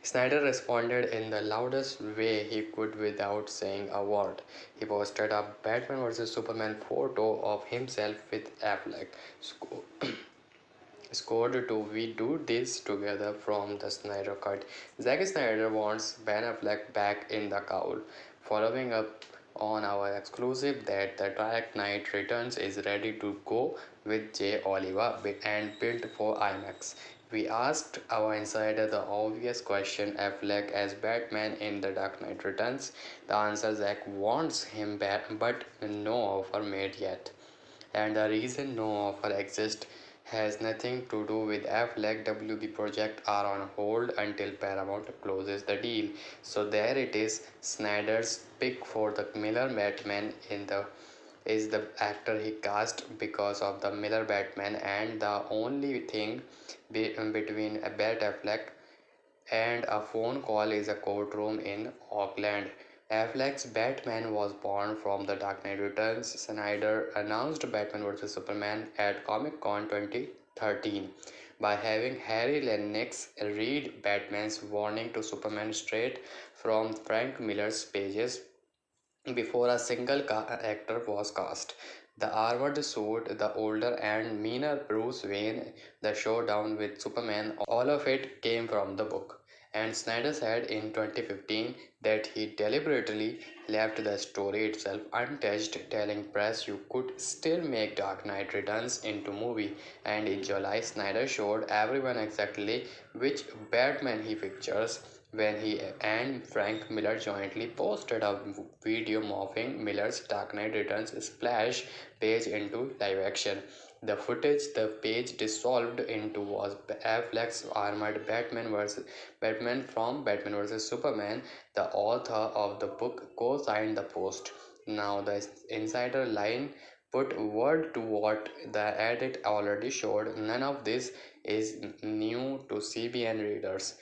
Snyder responded in the loudest way he could without saying a word. He posted a Batman vs Superman photo of himself with Affleck. Scored to "We Do This Together" from the Snyder Cut. Zack Snyder wants Ben Affleck back in the cowl, following up on our exclusive that The Dark Knight Returns is ready to go with Jay Oliva and built for IMAX. We asked our insider the obvious question: Affleck as Batman in The Dark Knight Returns? The answer: Zack wants him back, but no offer made yet. And the reason no offer exists has nothing to do with Affleck. WB projects are on hold until Paramount closes the deal. So there it is. Snyder's pick for the Miller Batman is the actor he cast because of the Miller Batman, and the only thing between a Bat Affleck and a phone call is a courtroom in Auckland. Affleck's Batman was born from The Dark Knight Returns. Snyder announced Batman vs Superman at Comic Con 2013 by having Harry Lennox read Batman's warning to Superman straight from Frank Miller's pages before a single actor was cast. The armored suit, the older and meaner Bruce Wayne, the showdown with Superman, all of it came from the book. And Snyder said in 2015 that he deliberately left the story itself untouched, telling press you could still make Dark Knight Returns into movie. And in July, Snyder showed everyone exactly which Batman he pictures when he and Frank Miller jointly posted a video morphing Miller's Dark Knight Returns splash page into live action. The footage the page dissolved into was Affleck's armored Batman from Batman vs Superman. The author of the book co-signed the post. Now the insider line put word to what the edit already showed. None of this is new to CBN readers.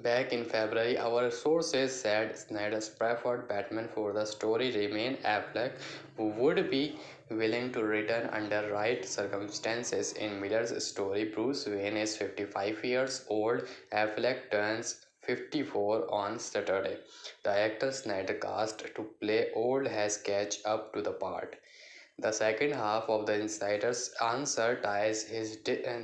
Back in February, our sources said Snyder's preferred Batman for the story remained Affleck, who would be willing to return under right circumstances. In Miller's story, Bruce Wayne is 55 years old. Affleck turns 54 on Saturday. The actor Snyder cast to play old has catch up to the part. The second half of the insider's answer ties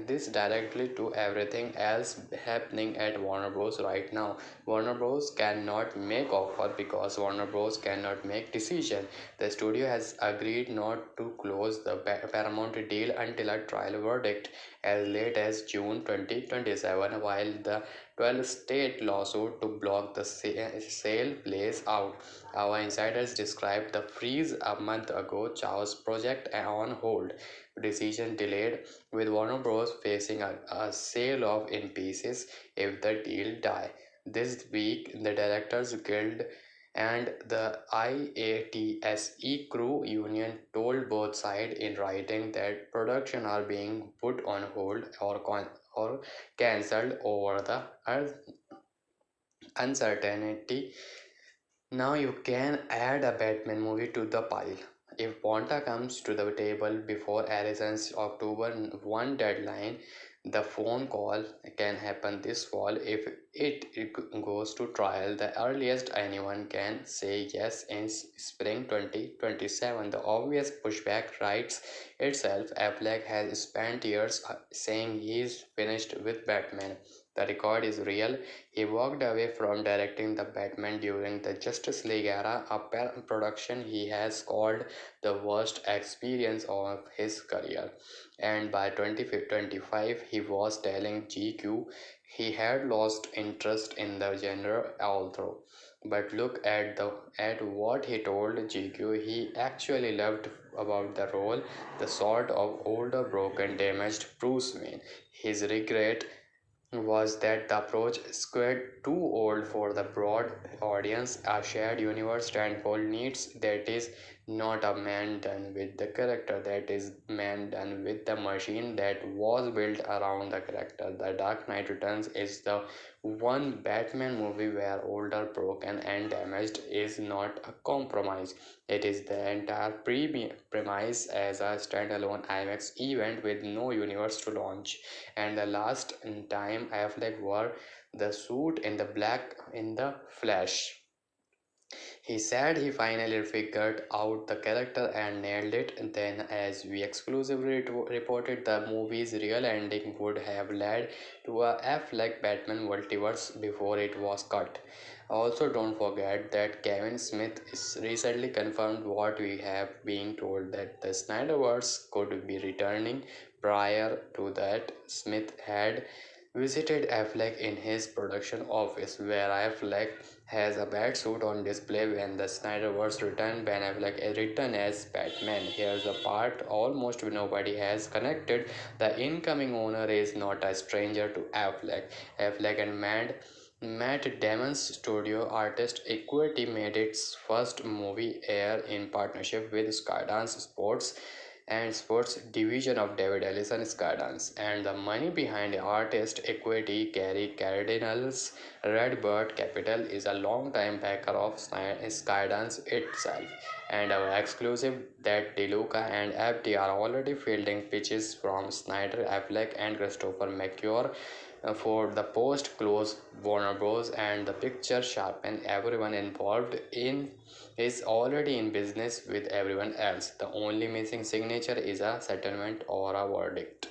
this directly to everything else happening at Warner Bros. Right now. Warner Bros. Cannot make offer because Warner Bros. Cannot make decision. The studio has agreed not to close the Paramount deal until a trial verdict as late as June 2027, while the 12-state lawsuit to block the sale plays out. Our insiders described the freeze a month ago. Chow's project on hold. Decision delayed, with Warner Bros. Facing a sale of in pieces if the deal die. This week, the Directors Guild and the IATSE crew union told both sides in writing that production are being put on hold or cancelled over the uncertainty. Now you can add a Batman movie to the pile. If Bonta comes to the table before Arizon's October 1 deadline, the phone call can happen this fall. If it goes to trial, the earliest anyone can say yes is spring 2027. The obvious pushback writes itself. Affleck has spent years saying he's finished with Batman. The record is real. He walked away from directing the Batman during the Justice League era, a production he has called the worst experience of his career. And by 2025, he was telling GQ he had lost interest in the genre although. But look at what he told GQ he actually loved about the role, the sort of older, broken, damaged Bruce Wayne. His regret was that the approach squared too old for the broad audience, a shared universe tentpole needs that is not a man done with the character. That is man done with the machine that was built around the character. The Dark Knight Returns is the one Batman movie where older, broken, and damaged is not a compromise. It is the entire premise as a standalone IMAX event with no universe to launch. And the last time Affleck wore the suit in the black in the Flash, he said he finally figured out the character and nailed it. Then, as we exclusively reported, the movie's real ending would have led to a Affleck Batman multiverse before it was cut. Also, don't forget that Kevin Smith is recently confirmed what we have been told, that the Snyderverse could be returning. Prior to that, Smith had visited Affleck in his production office, where Affleck has a batsuit on display when the Snyderverse returned. Ben Affleck is written as Batman. Here's the part almost nobody has connected. The incoming owner is not a stranger to Affleck. Affleck and Matt Damon's studio artist Equity made its first movie air in partnership with Skydance Sports division of David Ellison Skydance, and the money behind the artist equity Gary Cardinals Redbird Capital is a long-time backer of Skydance itself. And our exclusive that DeLuca and FD are already fielding pitches from Snyder, Affleck, and Christopher McCure for the post-close Warner Bros. And the picture sharpen everyone involved in is already in business with everyone else. The only missing signature is a settlement or a verdict.